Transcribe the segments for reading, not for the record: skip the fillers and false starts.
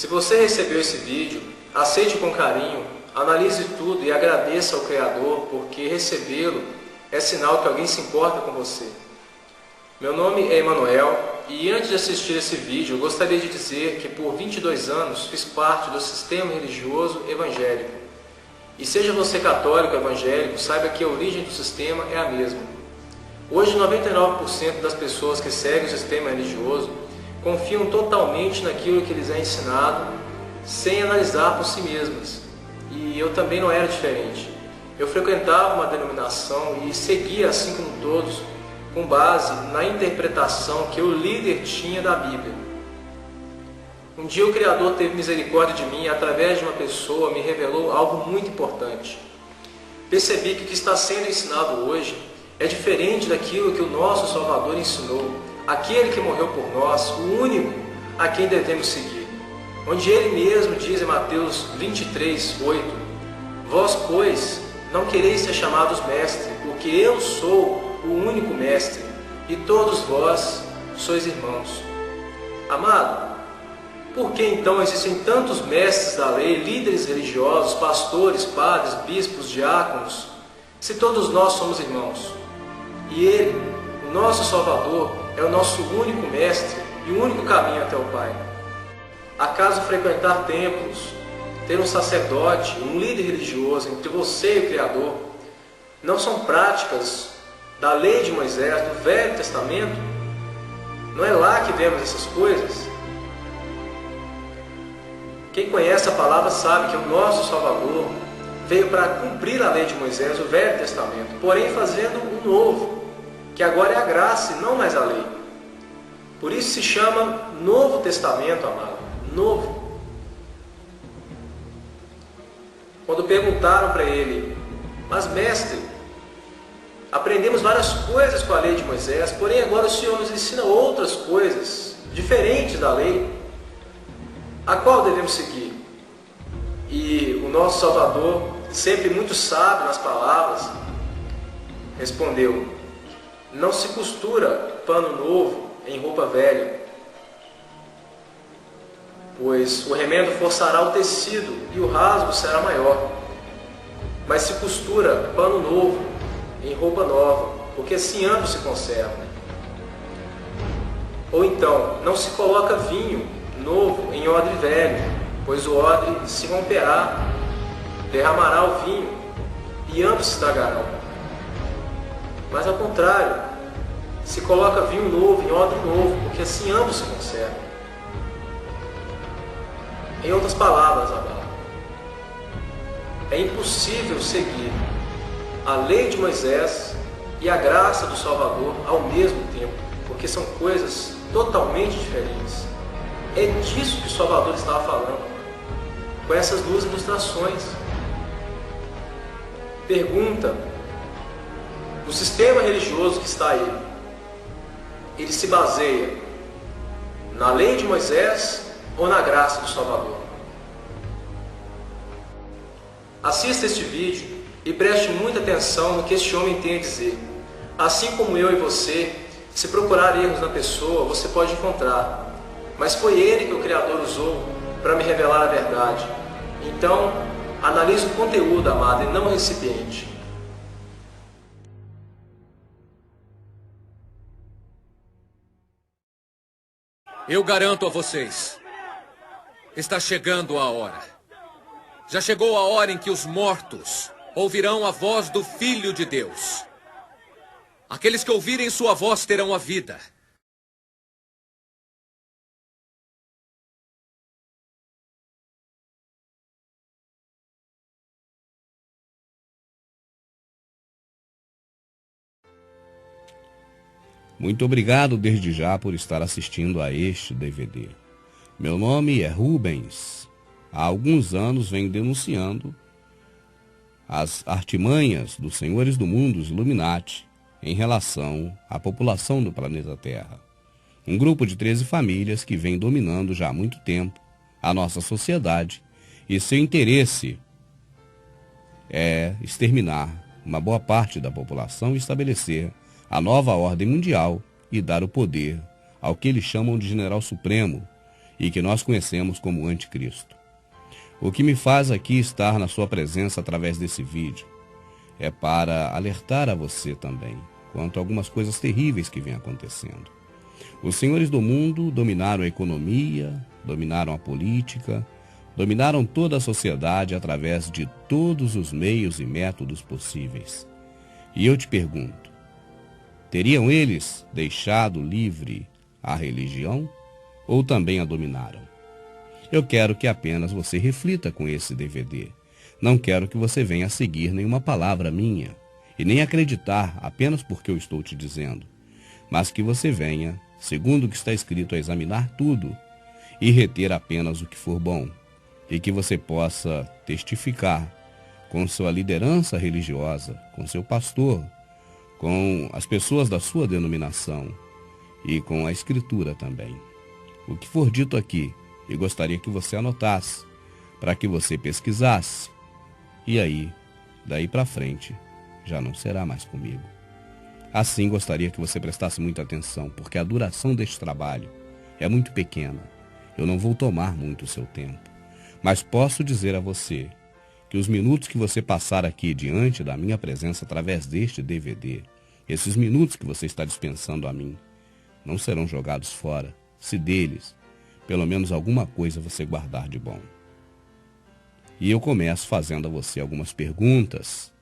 Se você recebeu esse vídeo, aceite com carinho, analise tudo e agradeça ao Criador, porque recebê-lo é sinal que alguém se importa com você. Meu nome é Emanuel e antes de assistir esse vídeo, eu gostaria de dizer que por 22 anos fiz parte do sistema religioso evangélico. E seja você católico ou evangélico, saiba que a origem do sistema é a mesma. Hoje, 99% das pessoas que seguem o sistema religioso confiam totalmente naquilo que lhes é ensinado, sem analisar por si mesmas. E eu também não era diferente. Eu frequentava uma denominação e seguia, assim como todos, com base na interpretação que o líder tinha da Bíblia. Um dia o Criador teve misericórdia de mim e através de uma pessoa me revelou algo muito importante. Percebi que o que está sendo ensinado hoje é diferente daquilo que o nosso Salvador ensinou, aquele que morreu por nós, o único a quem devemos seguir. Onde ele mesmo diz em Mateus 23:8, vós, pois, não quereis ser chamados mestre, porque eu sou o único mestre, e todos vós sois irmãos. Amado, por que então existem tantos mestres da lei, líderes religiosos, pastores, padres, bispos, diáconos, se todos nós somos irmãos? E ele, o nosso Salvador, é o nosso único mestre e o único caminho até o Pai. Acaso frequentar templos, ter um sacerdote, um líder religioso entre você e o Criador, não são práticas da lei de Moisés, do Velho Testamento? Não é lá que vemos essas coisas? Quem conhece a palavra sabe que o nosso Salvador veio para cumprir a lei de Moisés, o Velho Testamento, porém fazendo um novo, que agora é a graça e não mais a lei. Por isso se chama Novo Testamento, amado, novo. Quando perguntaram para ele, mas mestre, aprendemos várias coisas com a lei de Moisés, porém agora o Senhor nos ensina outras coisas, diferentes da lei, a qual devemos seguir? E o nosso Salvador, sempre muito sábio nas palavras, respondeu, não se costura pano novo em roupa velha, pois o remendo forçará o tecido e o rasgo será maior, mas se costura pano novo em roupa nova, porque assim ambos se conservam. Ou então, não se coloca vinho novo em odre velho, pois o odre se romperá, derramará o vinho, e ambos se estragarão. Mas ao contrário, se coloca vinho novo em odre novo, porque assim ambos se conservam. Em outras palavras, amado, é impossível seguir a lei de Moisés e a graça do Salvador ao mesmo tempo, porque são coisas totalmente diferentes. É disso que o Salvador estava falando, com essas duas ilustrações. Pergunta, o sistema religioso que está aí, ele se baseia na lei de Moisés ou na graça do Salvador? Assista este vídeo e preste muita atenção no que este homem tem a dizer. Assim como eu e você, se procurar erros na pessoa, você pode encontrar. Mas foi ele que o Criador usou para me revelar a verdade. Então, analise o conteúdo, amado, e não o recipiente. Eu garanto a vocês, está chegando a hora. Já chegou a hora em que os mortos ouvirão a voz do Filho de Deus. Aqueles que ouvirem sua voz terão a vida. Muito obrigado desde já por estar assistindo a este DVD. Meu nome é Rubens. Há alguns anos venho denunciando as artimanhas dos senhores do mundo, os Illuminati, em relação à população do planeta Terra. Um grupo de 13 famílias que vem dominando já há muito tempo a nossa sociedade e seu interesse é exterminar uma boa parte da população e estabelecer a nova ordem mundial e dar o poder ao que eles chamam de General Supremo e que nós conhecemos como Anticristo. O que me faz aqui estar na sua presença através desse vídeo é para alertar a você também quanto a algumas coisas terríveis que vêm acontecendo. Os senhores do mundo dominaram a economia, dominaram a política, dominaram toda a sociedade através de todos os meios e métodos possíveis. E eu te pergunto, teriam eles deixado livre a religião ou também a dominaram? Eu quero que apenas você reflita com esse DVD. Não quero que você venha a seguir nenhuma palavra minha e nem acreditar apenas porque eu estou te dizendo, mas que você venha, segundo o que está escrito, a examinar tudo e reter apenas o que for bom, e que você possa testificar com sua liderança religiosa, com seu pastor, com as pessoas da sua denominação e com a Escritura também. O que for dito aqui, eu gostaria que você anotasse, para que você pesquisasse, e aí, daí para frente, já não será mais comigo. Assim, gostaria que você prestasse muita atenção, porque a duração deste trabalho é muito pequena. Eu não vou tomar muito o seu tempo, mas posso dizer a você que os minutos que você passar aqui diante da minha presença através deste DVD, esses minutos que você está dispensando a mim, não serão jogados fora, se deles, pelo menos alguma coisa você guardar de bom. E eu começo fazendo a você algumas perguntas.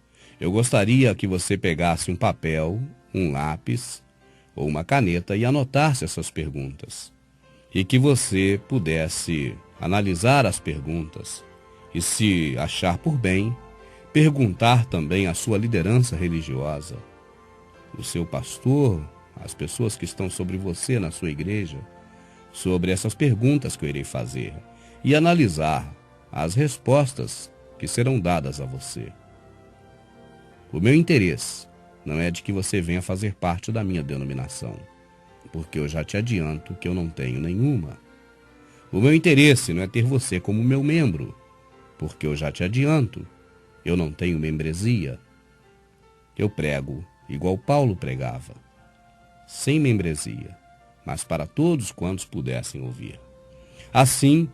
Eu gostaria que você pegasse um papel, um lápis ou uma caneta e anotasse essas perguntas. E que você pudesse analisar as perguntas e, se achar por bem, perguntar também à sua liderança religiosa, o seu pastor, as pessoas que estão sobre você na sua igreja, sobre essas perguntas que eu irei fazer e analisar as respostas que serão dadas a você. O meu interesse não é de que você venha fazer parte da minha denominação, porque eu já te adianto que eu não tenho nenhuma. O meu interesse não é ter você como meu membro, porque eu já te adianto, eu não tenho membresia. Eu prego igual Paulo pregava, sem membresia, mas para todos quantos pudessem ouvir. Assim,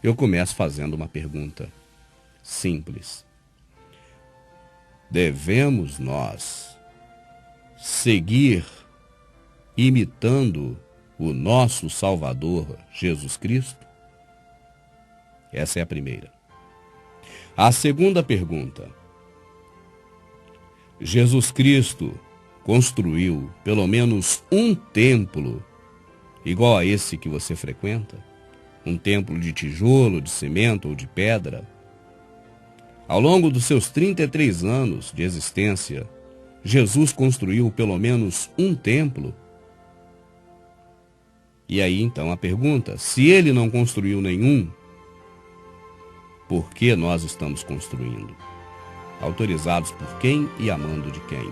eu começo fazendo uma pergunta simples. Devemos nós seguir imitando o nosso Salvador Jesus Cristo? Essa é a primeira. A segunda pergunta. Jesus Cristo construiu pelo menos um templo igual a esse que você frequenta? Um templo de tijolo, de cimento ou de pedra? Ao longo dos seus 33 anos de existência, Jesus construiu pelo menos um templo? E aí então a pergunta, se ele não construiu nenhum, por que nós estamos construindo? Autorizados por quem e amando de quem?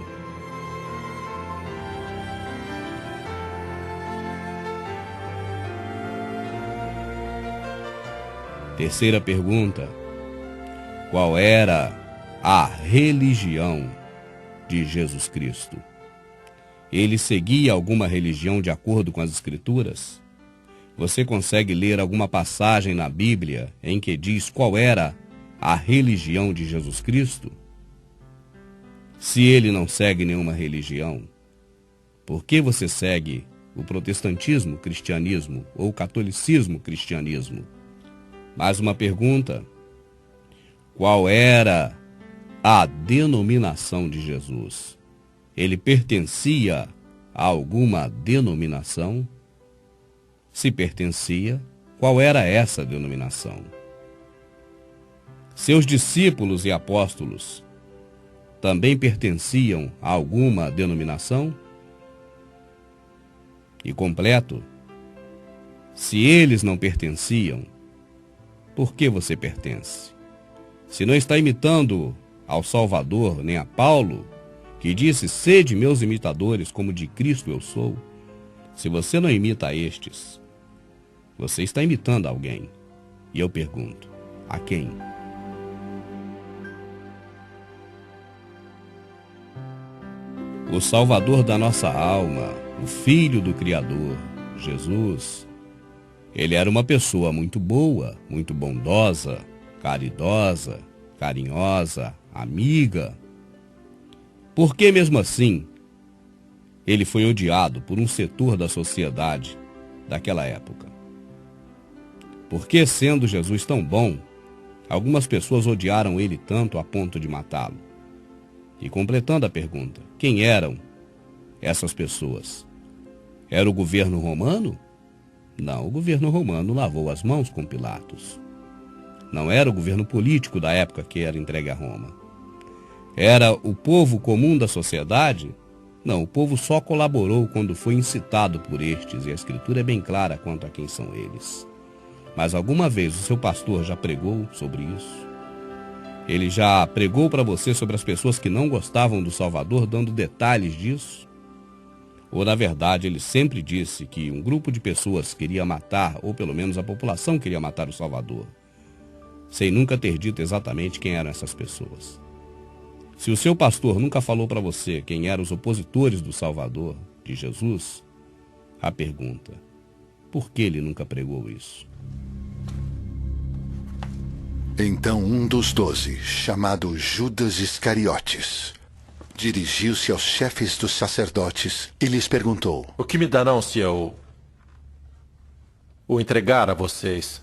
Terceira pergunta. Qual era a religião de Jesus Cristo? Ele seguia alguma religião de acordo com as Escrituras? Você consegue ler alguma passagem na Bíblia em que diz qual era a religião de Jesus Cristo? Se ele não segue nenhuma religião, por que você segue o protestantismo, cristianismo ou o catolicismo, cristianismo? Mais uma pergunta. Qual era a denominação de Jesus? Ele pertencia a alguma denominação? Se pertencia, qual era essa denominação? Seus discípulos e apóstolos também pertenciam a alguma denominação? E completo, se eles não pertenciam, por que você pertence? Se não está imitando ao Salvador nem a Paulo, que disse, sede meus imitadores, como de Cristo eu sou, se você não imita a estes, você está imitando alguém. E eu pergunto, a quem? O Salvador da nossa alma, o Filho do Criador, Jesus, Ele era uma pessoa muito boa, muito bondosa, caridosa, carinhosa, amiga. Por que mesmo assim ele foi odiado por um setor da sociedade daquela época? Por que, sendo Jesus tão bom, algumas pessoas odiaram ele tanto a ponto de matá-lo? E completando a pergunta, quem eram essas pessoas? Era o governo romano? Não, o governo romano lavou as mãos com Pilatos. Não era o governo político da época que era entregue a Roma. Era o povo comum da sociedade? Não, o povo só colaborou quando foi incitado por estes, e a Escritura é bem clara quanto a quem são eles. Mas alguma vez o seu pastor já pregou sobre isso? Ele já pregou para você sobre as pessoas que não gostavam do Salvador, dando detalhes disso? Ou, na verdade, ele sempre disse que um grupo de pessoas queria matar, ou pelo menos a população queria matar o Salvador, sem nunca ter dito exatamente quem eram essas pessoas? Se o seu pastor nunca falou para você quem eram os opositores do Salvador, de Jesus, a pergunta, por que ele nunca pregou isso? Então um dos 12, chamado Judas Iscariotes, dirigiu-se aos chefes dos sacerdotes e lhes perguntou: O que me darão se eu o entregar a vocês?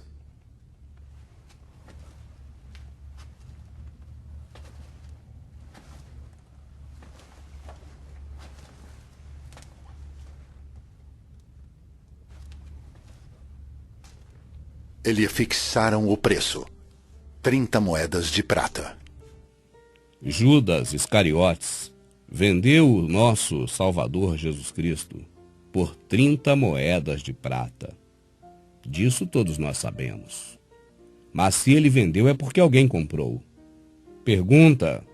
E lhe fixaram o preço, 30 moedas de prata. Judas Iscariotes vendeu o nosso Salvador Jesus Cristo por 30 moedas de prata. Disso todos nós sabemos. Mas se ele vendeu é porque alguém comprou. Pergunta,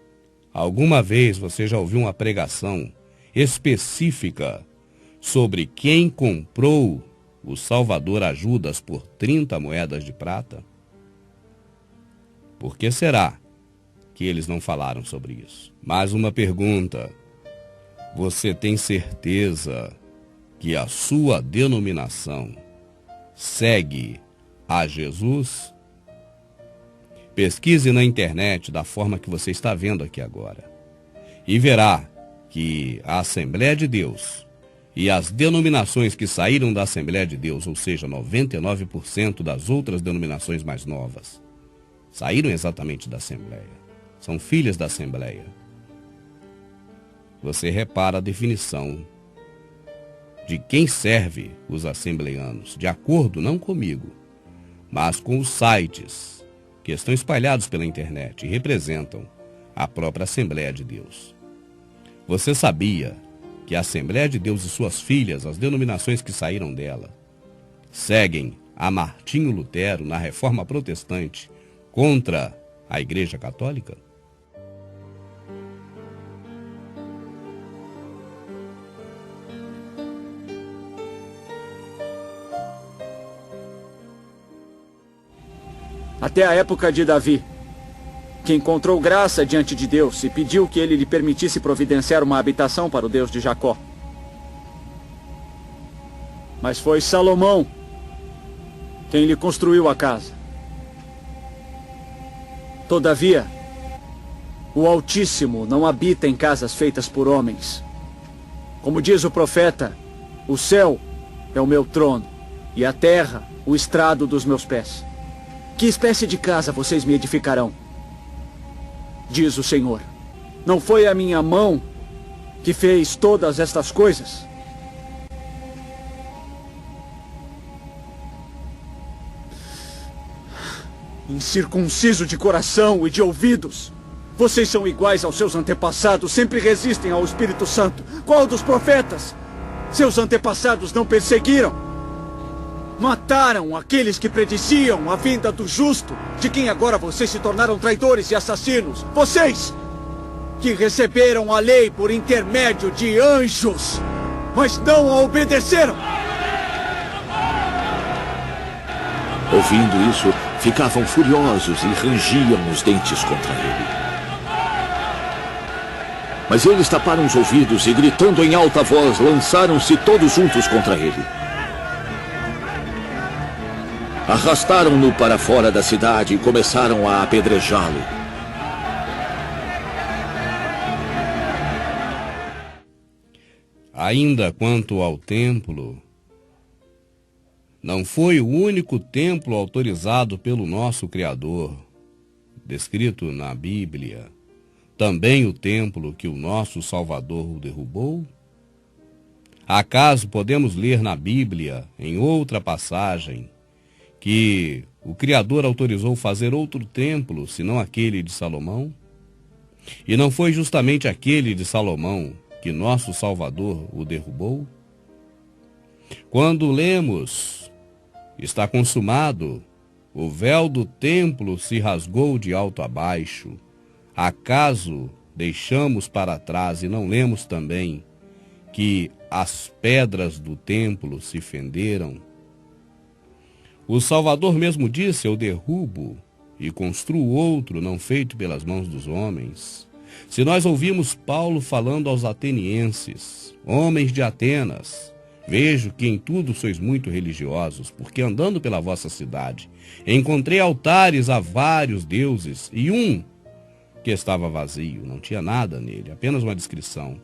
alguma vez você já ouviu uma pregação específica sobre quem comprou o Salvador a Judas por 30 moedas de prata? Por que será que eles não falaram sobre isso? Mais uma pergunta. Você tem certeza que a sua denominação segue a Jesus? Pesquise na internet da forma que você está vendo aqui agora e verá que a Assembleia de Deus e as denominações que saíram da Assembleia de Deus, ou seja, 99% das outras denominações mais novas, saíram exatamente da Assembleia. São filhas da Assembleia. Você repara a definição de quem serve os assembleianos, de acordo não comigo, mas com os sites que estão espalhados pela internet e representam a própria Assembleia de Deus. Você sabia que a Assembleia de Deus e suas filhas, as denominações que saíram dela, seguem a Martinho Lutero na Reforma Protestante contra a Igreja Católica? Até a época de Davi, que encontrou graça diante de Deus e pediu que ele lhe permitisse providenciar uma habitação para o Deus de Jacó. Mas foi Salomão quem lhe construiu a casa. Todavia, o Altíssimo não habita em casas feitas por homens. Como diz o profeta, o céu é o meu trono e a terra o estrado dos meus pés. Que espécie de casa vocês me edificarão? Diz o Senhor. Não foi a minha mão que fez todas estas coisas? Incircunciso de coração e de ouvidos, vocês são iguais aos seus antepassados, sempre resistem ao Espírito Santo. Qual dos profetas seus antepassados não perseguiram? Mataram aqueles que prediziam a vinda do justo, de quem agora vocês se tornaram traidores e assassinos. Vocês, que receberam a lei por intermédio de anjos, mas não a obedeceram. Ouvindo isso, ficavam furiosos e rangiam os dentes contra ele. Mas eles taparam os ouvidos e, gritando em alta voz, lançaram-se todos juntos contra ele. Arrastaram-no para fora da cidade e começaram a apedrejá-lo. Ainda quanto ao templo, não foi o único templo autorizado pelo nosso Criador, descrito na Bíblia, também o templo que o nosso Salvador derrubou? Acaso podemos ler na Bíblia, em outra passagem, que o Criador autorizou fazer outro templo, senão aquele de Salomão? E não foi justamente aquele de Salomão que nosso Salvador o derrubou? Quando lemos, está consumado, o véu do templo se rasgou de alto a baixo, acaso deixamos para trás e não lemos também que as pedras do templo se fenderam? O Salvador mesmo disse: eu derrubo e construo outro não feito pelas mãos dos homens. Se nós ouvimos Paulo falando aos atenienses, homens de Atenas, vejo que em tudo sois muito religiosos, porque andando pela vossa cidade, encontrei altares a vários deuses, e um que estava vazio, não tinha nada nele, apenas uma descrição.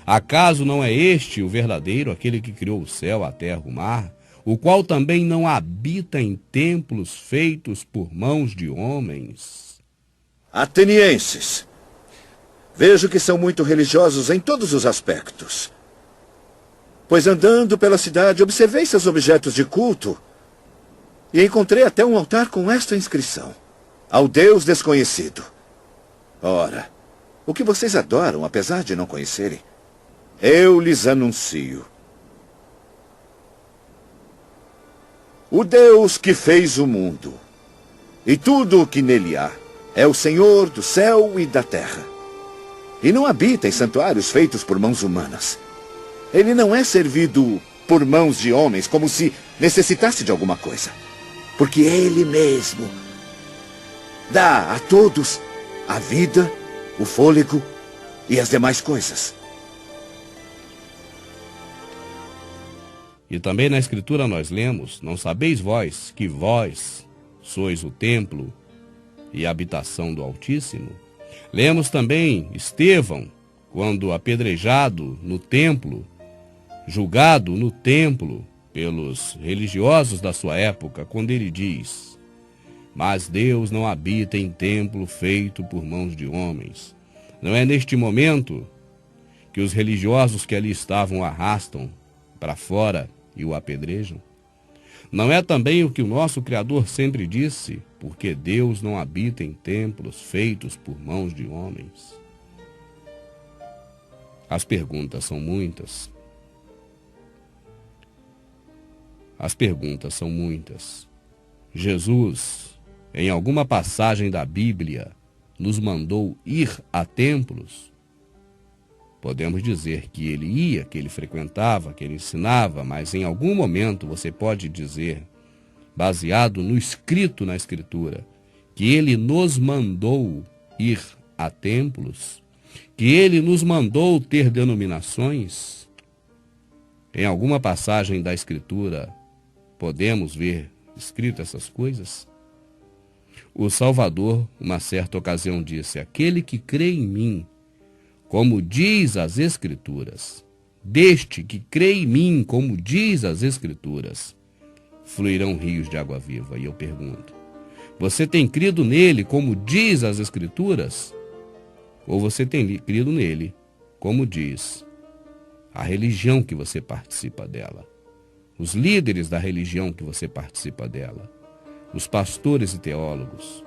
Acaso não é este o verdadeiro, aquele que criou o céu, a terra, o mar, o qual também não habita em templos feitos por mãos de homens? Atenienses, vejo que são muito religiosos em todos os aspectos. Pois andando pela cidade, observei seus objetos de culto e encontrei até um altar com esta inscrição: ao Deus desconhecido. Ora, o que vocês adoram, apesar de não conhecerem, eu lhes anuncio. O Deus que fez o mundo e tudo o que nele há é o Senhor do céu e da terra. E não habita em santuários feitos por mãos humanas. Ele não é servido por mãos de homens como se necessitasse de alguma coisa. Porque ele mesmo dá a todos a vida, o fôlego e as demais coisas. E também na Escritura nós lemos: não sabeis vós que vós sois o templo e a habitação do Altíssimo? Lemos também Estevão, quando apedrejado no templo, julgado no templo pelos religiosos da sua época, quando ele diz: mas Deus não habita em templo feito por mãos de homens. Não é neste momento que os religiosos que ali estavam o arrastam para fora e o apedrejam? Não é também o que o nosso Criador sempre disse: porque Deus não habita em templos feitos por mãos de homens? As perguntas são muitas. As perguntas são muitas. Jesus, em alguma passagem da Bíblia, nos mandou ir a templos? Podemos dizer que ele ia, que ele frequentava, que ele ensinava, mas em algum momento você pode dizer, baseado no escrito na Escritura, que ele nos mandou ir a templos? Que ele nos mandou ter denominações? Em alguma passagem da Escritura podemos ver escrito essas coisas? O Salvador, uma certa ocasião, disse: aquele que crê em mim, como diz as Escrituras, deste que crê em mim, como diz as Escrituras, fluirão rios de água viva. E eu pergunto: você tem crido nele como diz as Escrituras? Ou você tem crido nele como diz a religião que você participa dela, os líderes da religião que você participa dela, os pastores e teólogos?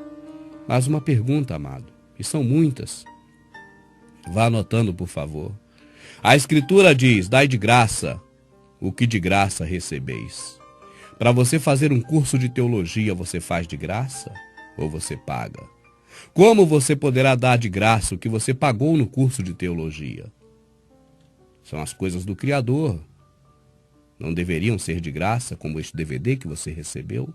Mas uma pergunta, amado, e são muitas. Vá anotando, por favor. A Escritura diz: dai de graça o que de graça recebeis. Para você fazer um curso de teologia, você faz de graça ou você paga? Como você poderá dar de graça o que você pagou no curso de teologia? São as coisas do Criador. Não deveriam ser de graça, como este DVD que você recebeu?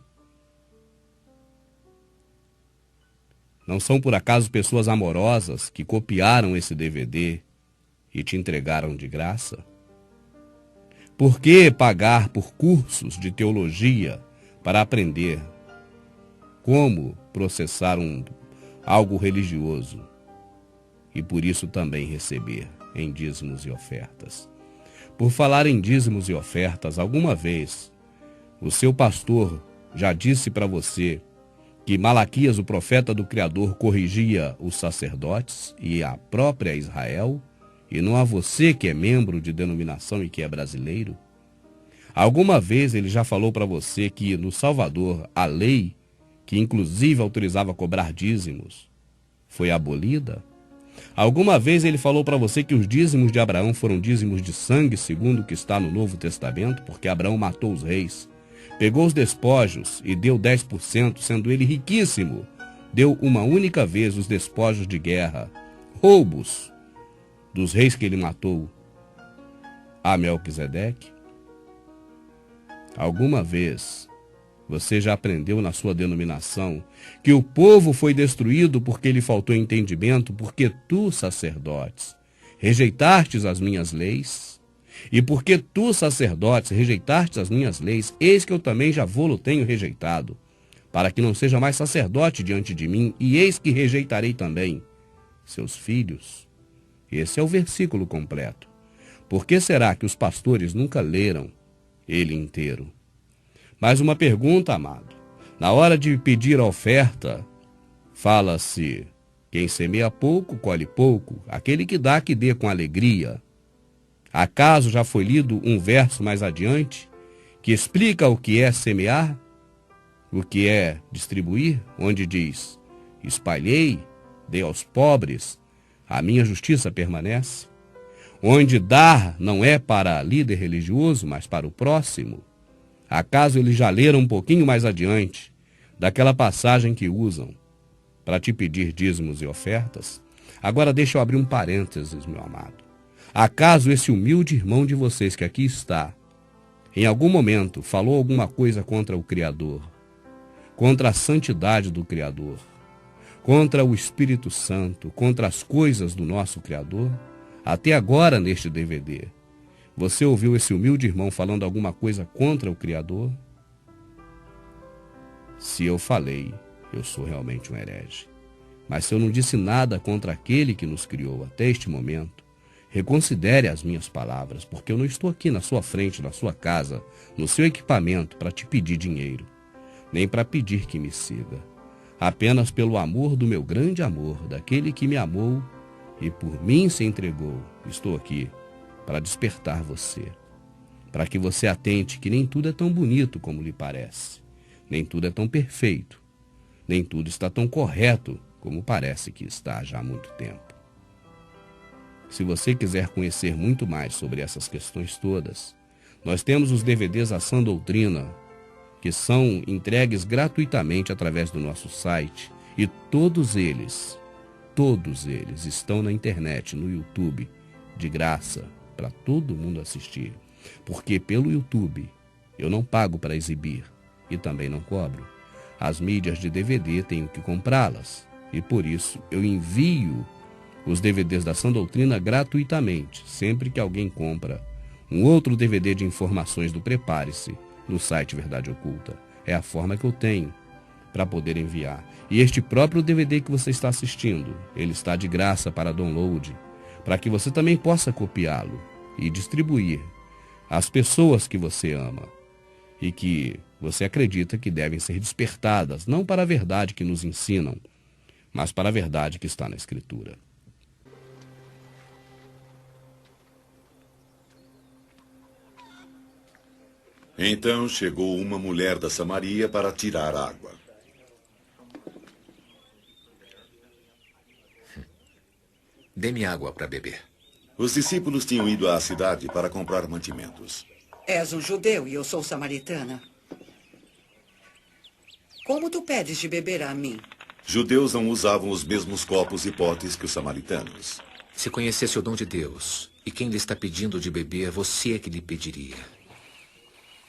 Não são por acaso pessoas amorosas que copiaram esse DVD e te entregaram de graça? Por que pagar por cursos de teologia para aprender como processar algo religioso e por isso também receber em dízimos e ofertas. Por falar em dízimos e ofertas, alguma vez o seu pastor já disse para você que Malaquias, o profeta do Criador, corrigia os sacerdotes e a própria Israel, e não a você que é membro de denominação e que é brasileiro? Alguma vez ele já falou para você que no Salvador a lei, que inclusive autorizava cobrar dízimos, foi abolida? Alguma vez ele falou para você que os dízimos de Abraão foram dízimos de sangue, segundo o que está no Novo Testamento, porque Abraão matou os reis, pegou os despojos e deu 10%, sendo ele riquíssimo, deu uma única vez os despojos de guerra, roubos dos reis que ele matou, a Melquisedeque? Alguma vez você já aprendeu na sua denominação que o povo foi destruído porque lhe faltou entendimento, porque tu, sacerdotes, rejeitastes as minhas leis? E porque tu, sacerdotes, rejeitastes as minhas leis, eis que eu também já vou-lo tenho rejeitado, para que não seja mais sacerdote diante de mim, e eis que rejeitarei também seus filhos. Esse é o versículo completo. Por que será que os pastores nunca leram ele inteiro? Mais uma pergunta, amado. Na hora de pedir a oferta, fala-se: quem semeia pouco, colhe pouco. Aquele que dá, que dê com alegria. Acaso já foi lido um verso mais adiante que explica o que é semear, o que é distribuir, onde diz: espalhei, dei aos pobres, a minha justiça permanece? Onde dar não é para líder religioso, mas para o próximo? Acaso eles já leram um pouquinho mais adiante daquela passagem que usam para te pedir dízimos e ofertas? Agora deixa eu abrir um parênteses, meu amado. Acaso esse humilde irmão de vocês que aqui está, em algum momento falou alguma coisa contra o Criador, contra a santidade do Criador, contra o Espírito Santo, contra as coisas do nosso Criador? Até agora neste DVD, você ouviu esse humilde irmão falando alguma coisa contra o Criador? Se eu falei, eu sou realmente um herege. Mas se eu não disse nada contra aquele que nos criou até este momento, reconsidere as minhas palavras, porque eu não estou aqui na sua frente, na sua casa, no seu equipamento para te pedir dinheiro, nem para pedir que me siga. Apenas pelo amor do meu grande amor, daquele que me amou e por mim se entregou, estou aqui para despertar você, para que você atente que nem tudo é tão bonito como lhe parece, nem tudo é tão perfeito, nem tudo está tão correto como parece que está já há muito tempo. Se você quiser conhecer muito mais sobre essas questões todas, nós temos os DVDs A Sã Doutrina, que são entregues gratuitamente através do nosso site, e todos eles estão na internet, no YouTube, de graça, para todo mundo assistir. Porque pelo YouTube eu não pago para exibir e também não cobro. As mídias de DVD tenho que comprá-las, e por isso eu envio os DVDs da Sã Doutrina gratuitamente, sempre que alguém compra um outro DVD de informações do Prepare-se no site Verdade Oculta. É a forma que eu tenho para poder enviar. E este próprio DVD que você está assistindo, ele está de graça para download, para que você também possa copiá-lo e distribuir às pessoas que você ama e que você acredita que devem ser despertadas, não para a verdade que nos ensinam, mas para a verdade que está na Escritura. Então chegou uma mulher da Samaria para tirar água. Dê-me água para beber. Os discípulos tinham ido à cidade para comprar mantimentos. És um judeu e eu sou samaritana. Como tu pedes de beber a mim? Judeus não usavam os mesmos copos e potes que os samaritanos. Se conhecesse o dom de Deus e quem lhe está pedindo de beber, você é que lhe pediria.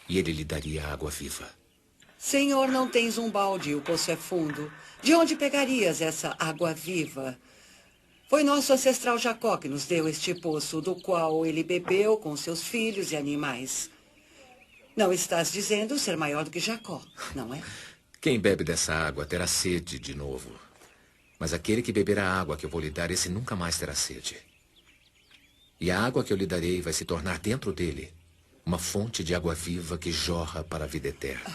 E ele lhe daria água viva. Senhor, não tens um balde e o poço é fundo. De onde pegarias essa água viva? Foi nosso ancestral Jacó que nos deu este poço, do qual ele bebeu com seus filhos e animais. Não estás dizendo ser maior do que Jacó, não é? Quem bebe dessa água terá sede de novo. Mas aquele que beber a água que eu vou lhe dar, esse nunca mais terá sede. E a água que eu lhe darei vai se tornar dentro dele uma fonte de água viva que jorra para a vida eterna.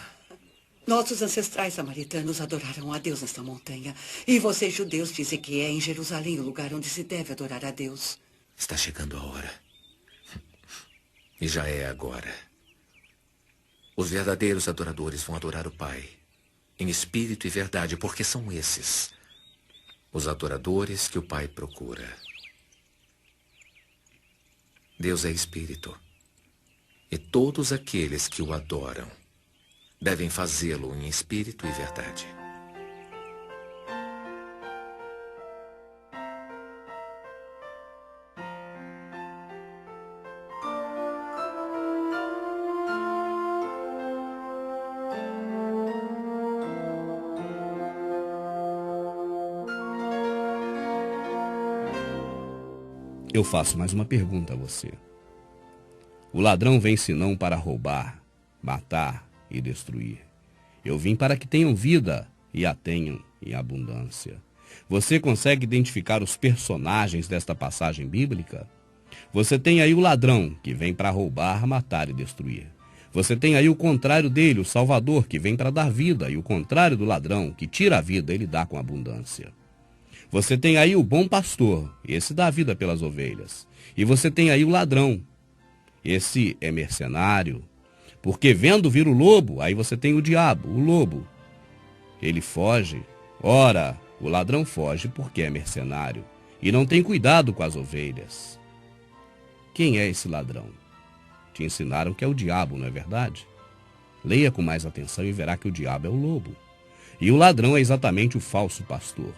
Nossos ancestrais samaritanos adoraram a Deus nesta montanha. E vocês, judeus, dizem que é em Jerusalém o lugar onde se deve adorar a Deus. Está chegando a hora. E já é agora. Os verdadeiros adoradores vão adorar o Pai, em espírito e verdade, porque são esses os adoradores que o Pai procura. Deus é espírito, e todos aqueles que o adoram devem fazê-lo em espírito e verdade. Eu faço mais uma pergunta a você. O ladrão vem senão para roubar, matar e destruir. Eu vim para que tenham vida e a tenham em abundância. Você consegue identificar os personagens desta passagem bíblica? Você tem aí o ladrão, que vem para roubar, matar e destruir. Você tem aí o contrário dele, o Salvador, que vem para dar vida, e o contrário do ladrão, que tira a vida, ele dá com abundância. Você tem aí o bom pastor, esse dá vida pelas ovelhas. E você tem aí o ladrão, esse é mercenário, porque vendo vir o lobo, aí você tem o diabo, o lobo. Ele foge. Ora, o ladrão foge porque é mercenário e não tem cuidado com as ovelhas. Quem é esse ladrão? Te ensinaram que é o diabo, não é verdade? Leia com mais atenção e verá que o diabo é o lobo. E o ladrão é exatamente o falso pastor,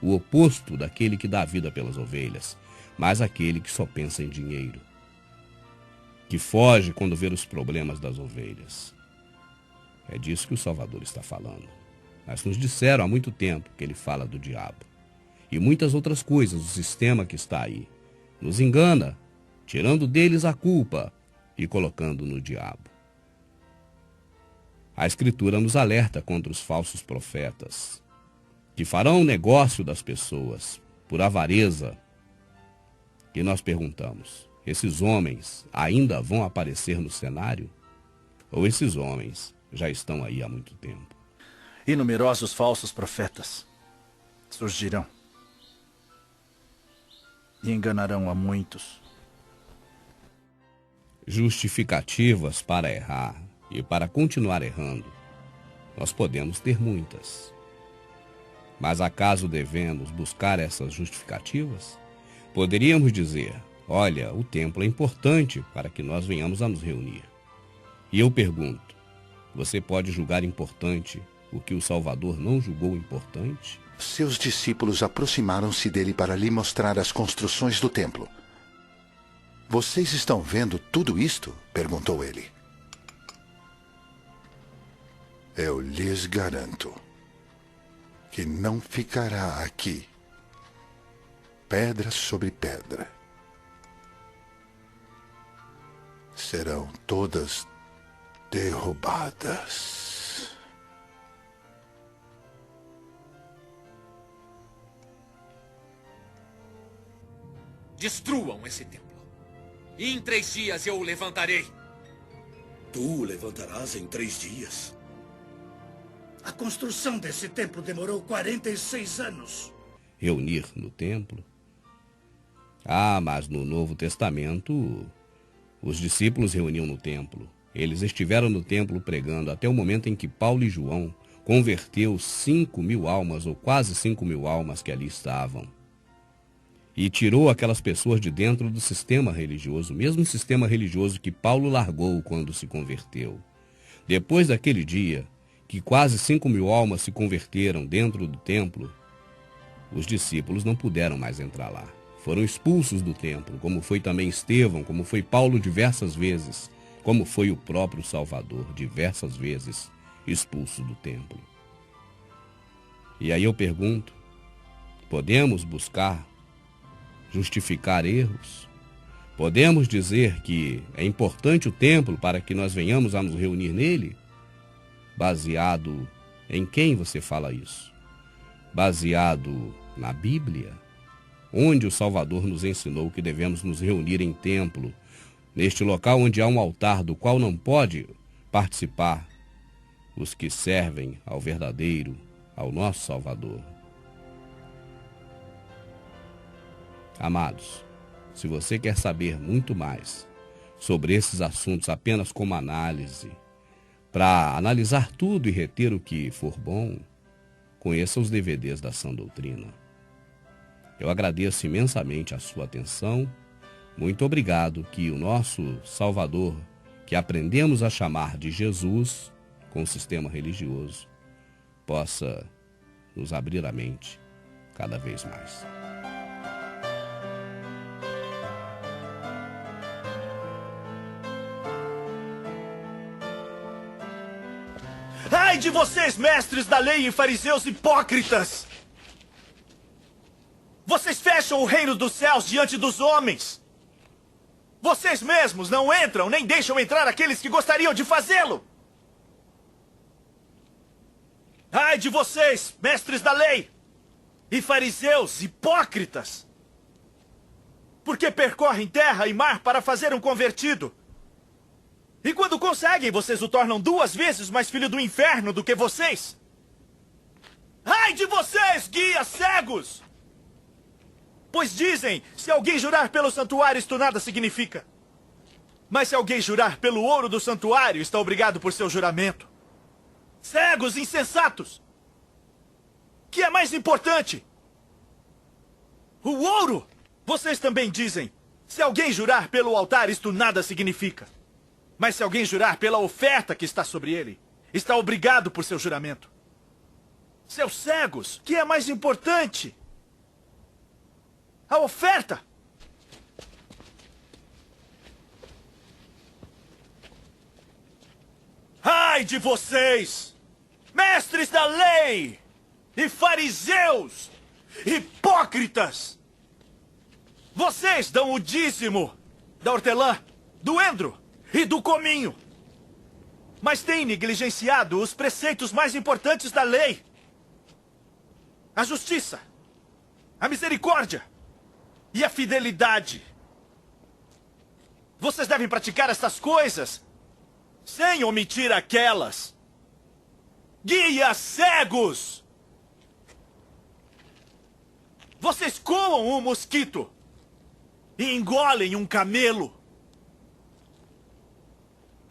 o oposto daquele que dá vida pelas ovelhas, mas aquele que só pensa em dinheiro, que foge quando vê os problemas das ovelhas. É disso que o Salvador está falando. Mas nos disseram há muito tempo que ele fala do diabo. E muitas outras coisas, o sistema que está aí nos engana, tirando deles a culpa e colocando no diabo. A Escritura nos alerta contra os falsos profetas, que farão negócio das pessoas por avareza. E nós perguntamos, esses homens ainda vão aparecer no cenário? Ou esses homens já estão aí há muito tempo? E numerosos falsos profetas surgirão e enganarão a muitos. Justificativas para errar e para continuar errando, nós podemos ter muitas. Mas acaso devemos buscar essas justificativas? Poderíamos dizer, olha, o templo é importante para que nós venhamos a nos reunir. E eu pergunto, você pode julgar importante o que o Salvador não julgou importante? Seus discípulos aproximaram-se dele para lhe mostrar as construções do templo. Vocês estão vendo tudo isto? Perguntou ele. Eu lhes garanto que não ficará aqui pedra sobre pedra. Serão todas derrubadas. Destruam esse templo. E em 3 dias eu o levantarei. Tu o levantarás em 3 dias? A construção desse templo demorou 46 anos. Reunir no templo? Ah, mas no Novo Testamento, os discípulos reuniam no templo. Eles estiveram no templo pregando até o momento em que Paulo e João converteu 5.000 almas, ou quase 5.000 almas que ali estavam. E tirou aquelas pessoas de dentro do sistema religioso, o mesmo sistema religioso que Paulo largou quando se converteu. Depois daquele dia, que quase 5.000 almas se converteram dentro do templo, os discípulos não puderam mais entrar lá. Foram expulsos do templo, como foi também Estevão, como foi Paulo diversas vezes, como foi o próprio Salvador diversas vezes expulso do templo. E aí eu pergunto, podemos buscar justificar erros? Podemos dizer que é importante o templo para que nós venhamos a nos reunir nele? Baseado em quem você fala isso? Baseado na Bíblia, onde o Salvador nos ensinou que devemos nos reunir em templo, neste local onde há um altar do qual não pode participar os que servem ao verdadeiro, ao nosso Salvador. Amados, se você quer saber muito mais sobre esses assuntos apenas como análise, para analisar tudo e reter o que for bom, conheça os DVDs da Sã Doutrina. Eu agradeço imensamente a sua atenção. Muito obrigado, que o nosso Salvador, que aprendemos a chamar de Jesus, com o sistema religioso, possa nos abrir a mente cada vez mais. Ai de vocês, mestres da lei e fariseus hipócritas! Vocês fecham o reino dos céus diante dos homens. Vocês mesmos não entram, nem deixam entrar aqueles que gostariam de fazê-lo. Ai de vocês, mestres da lei e fariseus hipócritas! Porque percorrem terra e mar para fazer um convertido. E quando conseguem, vocês o tornam 2 vezes mais filho do inferno do que vocês. Ai de vocês, guias cegos! Pois dizem, se alguém jurar pelo santuário, isto nada significa. Mas se alguém jurar pelo ouro do santuário, está obrigado por seu juramento. Cegos insensatos! Que é mais importante? O ouro! Vocês também dizem, se alguém jurar pelo altar, isto nada significa. Mas se alguém jurar pela oferta que está sobre ele, está obrigado por seu juramento. Seus cegos, que é mais importante? A oferta! Ai de vocês, mestres da lei e fariseus, hipócritas! Vocês dão o dízimo da hortelã, do endro e do cominho, mas têm negligenciado os preceitos mais importantes da lei: a justiça, a misericórdia e a fidelidade. Vocês devem praticar essas coisas sem omitir aquelas. Guias cegos! Vocês coam um mosquito e engolem um camelo.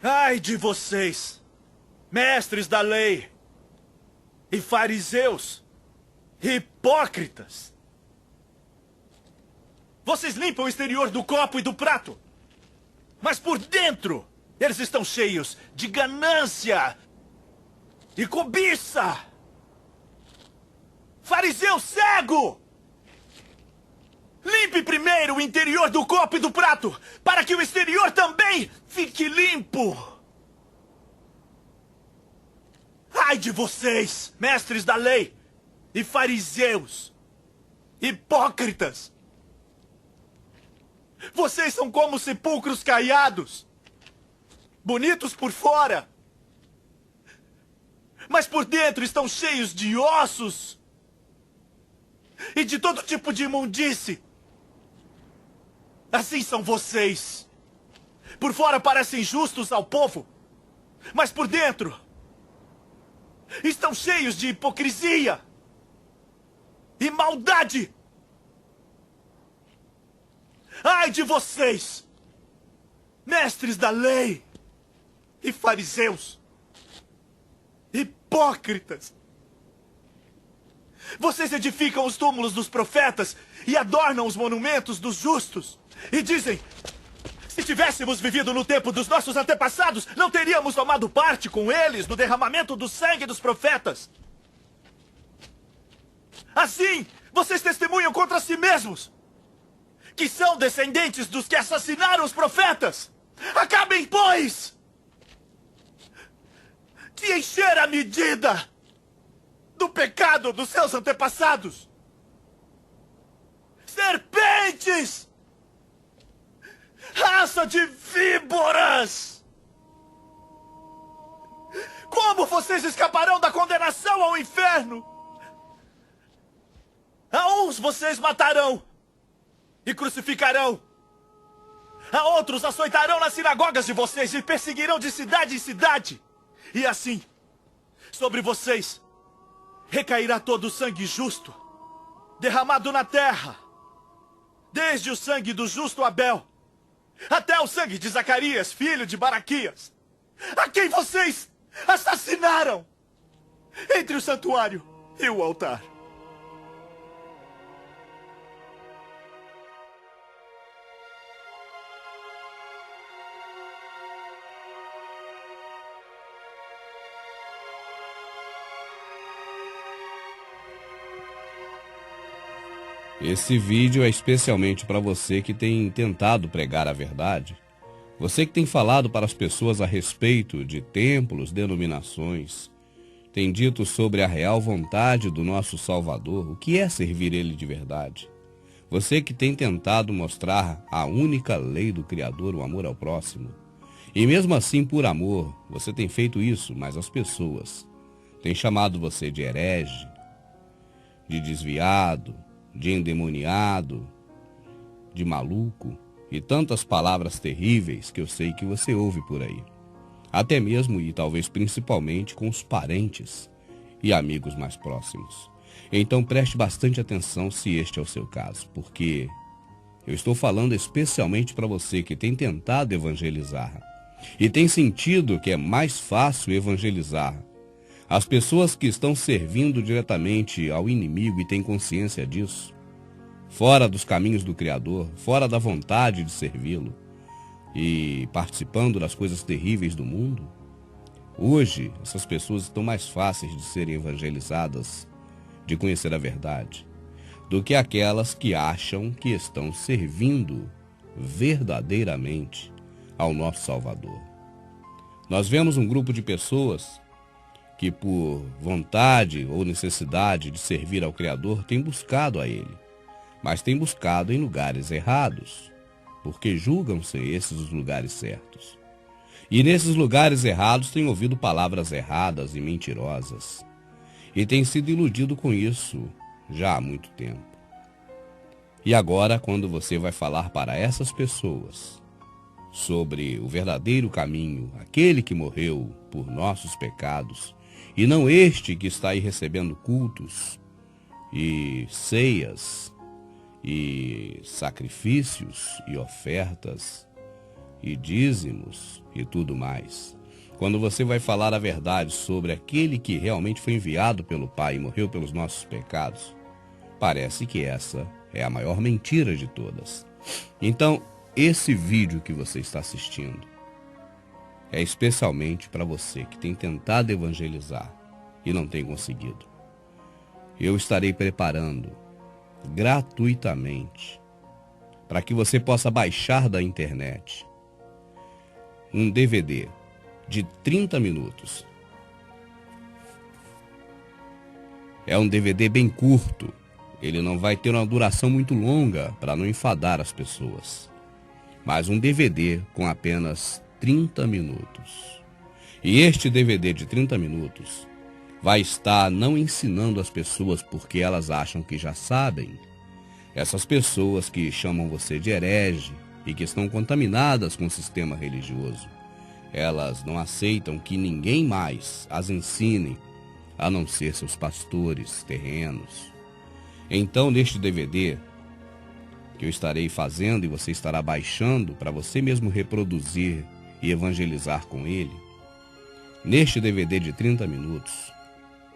Ai de vocês, mestres da lei e fariseus, hipócritas! Vocês limpam o exterior do copo e do prato, mas por dentro eles estão cheios de ganância e cobiça. Fariseu cego! Limpe primeiro o interior do copo e do prato, para que o exterior também fique limpo. Ai de vocês, mestres da lei e fariseus, hipócritas! Vocês são como sepulcros caiados, bonitos por fora, mas por dentro estão cheios de ossos e de todo tipo de imundície. Assim são vocês. Por fora parecem justos ao povo, mas por dentro estão cheios de hipocrisia e maldade. Ai de vocês, mestres da lei e fariseus, hipócritas! Vocês edificam os túmulos dos profetas e adornam os monumentos dos justos. E dizem, se tivéssemos vivido no tempo dos nossos antepassados, não teríamos tomado parte com eles no derramamento do sangue dos profetas. Assim, vocês testemunham contra si mesmos, que são descendentes dos que assassinaram os profetas. Acabem, pois, de encher a medida do pecado dos seus antepassados. Serpentes! Raça de víboras! Como vocês escaparão da condenação ao inferno? A uns vocês matarão e crucificarão. A outros açoitarão nas sinagogas de vocês e perseguirão de cidade em cidade. E assim, sobre vocês, recairá todo o sangue justo, derramado na terra. Desde o sangue do justo Abel, até o sangue de Zacarias, filho de Baraquias, a quem vocês assassinaram entre o santuário e o altar. Esse vídeo é especialmente para você que tem tentado pregar a verdade. Você que tem falado para as pessoas a respeito de templos, denominações, tem dito sobre a real vontade do nosso Salvador, o que é servir Ele de verdade. Você que tem tentado mostrar a única lei do Criador, o amor ao próximo. E mesmo assim, por amor, você tem feito isso, mas as pessoas têm chamado você de herege, de desviado, de endemoniado, de maluco e tantas palavras terríveis que eu sei que você ouve por aí. Até mesmo e talvez principalmente com os parentes e amigos mais próximos. Então preste bastante atenção se este é o seu caso, porque eu estou falando especialmente para você que tem tentado evangelizar e tem sentido que é mais fácil evangelizar as pessoas que estão servindo diretamente ao inimigo e têm consciência disso, fora dos caminhos do Criador, fora da vontade de servi-lo e participando das coisas terríveis do mundo. Hoje, essas pessoas estão mais fáceis de serem evangelizadas, de conhecer a verdade, do que aquelas que acham que estão servindo verdadeiramente ao nosso Salvador. Nós vemos um grupo de pessoas que por vontade ou necessidade de servir ao Criador tem buscado a Ele, mas tem buscado em lugares errados, porque julgam-se esses os lugares certos. E nesses lugares errados têm ouvido palavras erradas e mentirosas, e tem sido iludido com isso já há muito tempo. E agora, quando você vai falar para essas pessoas sobre o verdadeiro caminho, aquele que morreu por nossos pecados, e não este que está aí recebendo cultos e ceias e sacrifícios e ofertas e dízimos e tudo mais. Quando você vai falar a verdade sobre aquele que realmente foi enviado pelo Pai e morreu pelos nossos pecados, parece que essa é a maior mentira de todas. Então, esse vídeo que você está assistindo é especialmente para você que tem tentado evangelizar e não tem conseguido. Eu estarei preparando gratuitamente para que você possa baixar da internet um DVD de 30 minutos. É um DVD bem curto. Ele não vai ter uma duração muito longa para não enfadar as pessoas. Mas um DVD com apenas 30 minutos. E este DVD de 30 minutos vai estar não ensinando as pessoas porque elas acham que já sabem. Essas pessoas que chamam você de herege e que estão contaminadas com o sistema religioso, elas não aceitam que ninguém mais as ensine a não ser seus pastores terrenos. Então, neste DVD que eu estarei fazendo e você estará baixando para você mesmo reproduzir e evangelizar com ele, neste DVD de 30 minutos,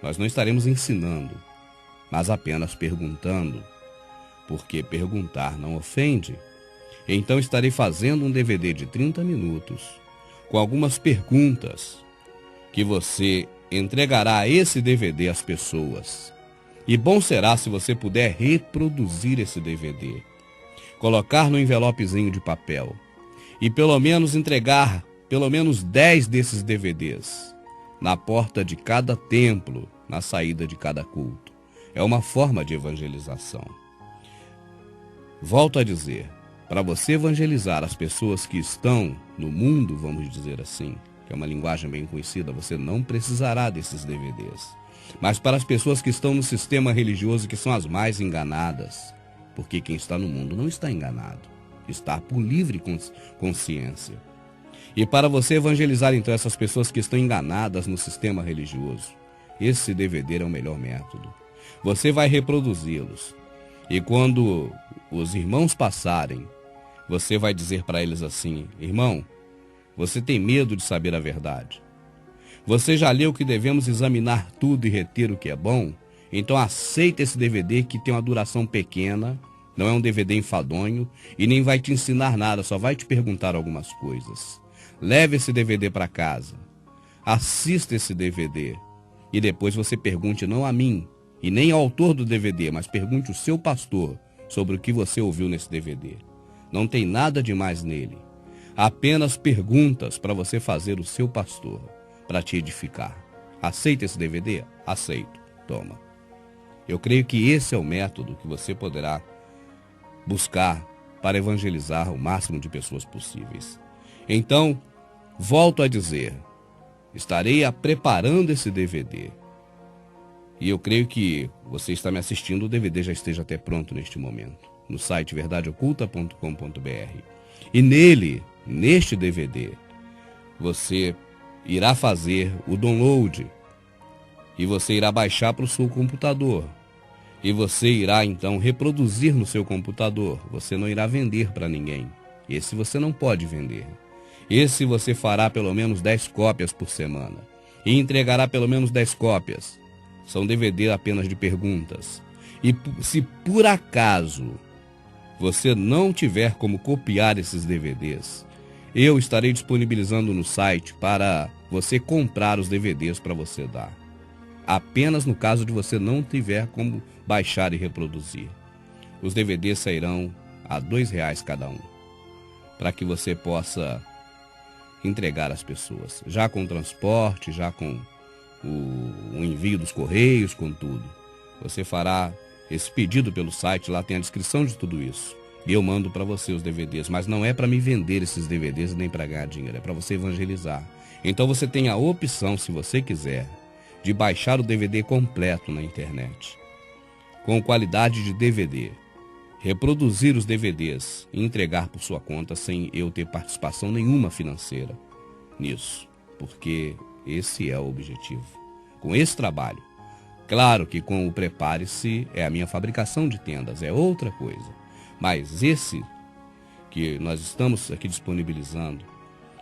nós não estaremos ensinando, mas apenas perguntando, porque perguntar não ofende. Então estarei fazendo um DVD de 30 minutos com algumas perguntas que você entregará esse DVD às pessoas. E bom será se você puder reproduzir esse DVD, colocar no envelopezinho de papel e pelo menos entregar pelo menos 10 desses DVDs na porta de cada templo, na saída de cada culto. É uma forma de evangelização. Volto a dizer, para você evangelizar as pessoas que estão no mundo, vamos dizer assim, que é uma linguagem bem conhecida, você não precisará desses DVDs. Mas para as pessoas que estão no sistema religioso, que são as mais enganadas, porque quem está no mundo não está enganado, está por livre consciência. E para você evangelizar então essas pessoas que estão enganadas no sistema religioso, esse DVD é o melhor método. Você vai reproduzi-los. E quando os irmãos passarem, você vai dizer para eles assim: irmão, você tem medo de saber a verdade? Você já leu que devemos examinar tudo e reter o que é bom? Então aceita esse DVD que tem uma duração pequena, não é um DVD enfadonho e nem vai te ensinar nada, só vai te perguntar algumas coisas. Leve esse DVD para casa, assista esse DVD e depois você pergunte não a mim e nem ao autor do DVD, mas pergunte o seu pastor sobre o que você ouviu nesse DVD. Não tem nada demais nele, apenas perguntas para você fazer o seu pastor, para te edificar. Aceita esse DVD? Aceito. Toma. Eu creio que esse é o método que você poderá buscar para evangelizar o máximo de pessoas possíveis. Então, volto a dizer, estarei preparando esse DVD. E eu creio que você está me assistindo, o DVD já esteja até pronto neste momento, no site verdadeoculta.com.br. E neste DVD, você irá fazer o download e você irá baixar para o seu computador. E você irá então reproduzir no seu computador. Você não irá vender para ninguém. Esse você não pode vender. Esse você fará pelo menos 10 cópias por semana. E entregará pelo menos 10 cópias. São DVD apenas de perguntas. E se por acaso você não tiver como copiar esses DVDs, eu estarei disponibilizando no site para você comprar os DVDs para você dar. Apenas no caso de você não tiver como baixar e reproduzir. Os DVDs sairão a R$2 cada um, para que você possa entregar às pessoas, já com transporte, já com o envio dos correios, com tudo. Você fará esse pedido pelo site, lá tem a descrição de tudo isso. E eu mando para você os DVDs, mas não é para me vender esses DVDs nem para ganhar dinheiro, é para você evangelizar. Então você tem a opção, se você quiser, de baixar o DVD completo na internet, com qualidade de DVD, reproduzir os DVDs e entregar por sua conta sem eu ter participação nenhuma financeira nisso, porque esse é o objetivo. Com esse trabalho, claro que com o Prepare-se é a minha fabricação de tendas, é outra coisa, mas esse que nós estamos aqui disponibilizando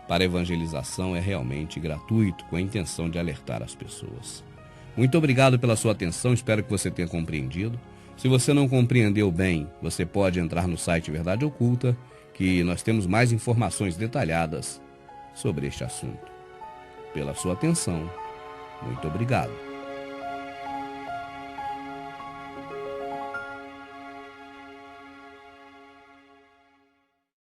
para evangelização é realmente gratuito, com a intenção de alertar as pessoas. Muito obrigado pela sua atenção, espero que você tenha compreendido. Se você não compreendeu bem, você pode entrar no site Verdade Oculta, que nós temos mais informações detalhadas sobre este assunto. Pela sua atenção, muito obrigado.